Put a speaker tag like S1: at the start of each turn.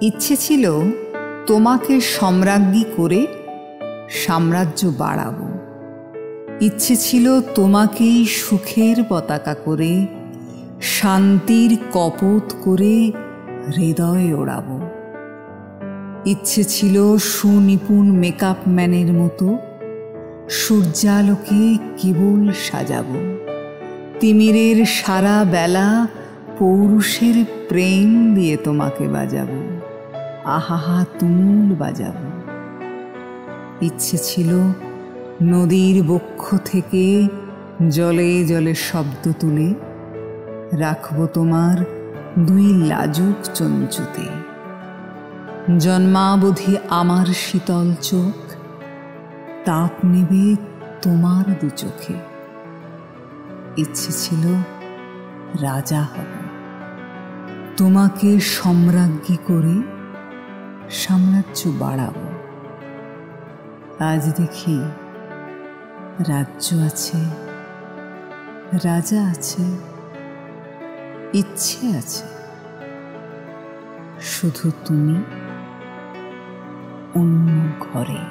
S1: ইচ্ছে ছিল তোমাকে সম্রাজ্ঞী করে সাম্রাজ্য বাড়াবো। ইচ্ছে ছিল তোমাকেই সুখের পতাকা করে শান্তির কপোত করে হৃদয়ে ওড়াবো। ইচ্ছে ছিল সুনিপুণ মেকআপ ম্যানের মতো সূর্যালোকে কেবল সাজাবো। তিমিরের সারা বেলা পৌরুষের প্রেম দিয়ে তোমাকে বাজাবো, আহাহা তুমুল বাজাবো। ইচ্ছে ছিল নদীর বক্ষ থেকে জলে জলে শব্দ তুলে রাখবো তোমার দুই লাজুক চঞ্চুতে। জন্মাবধি আমার শীতল চোখ তাপ নেবে তোমার দু চোখে। ইচ্ছে ছিল রাজা হব, তোমাকে সম্রাজ্ঞী করে সাম্রাজ্য বাড়াবো। আজ দেখি রাজ্য আছে, রাজা আছে, ইচ্ছে আছে, শুধু তুমি অন্য ঘরে।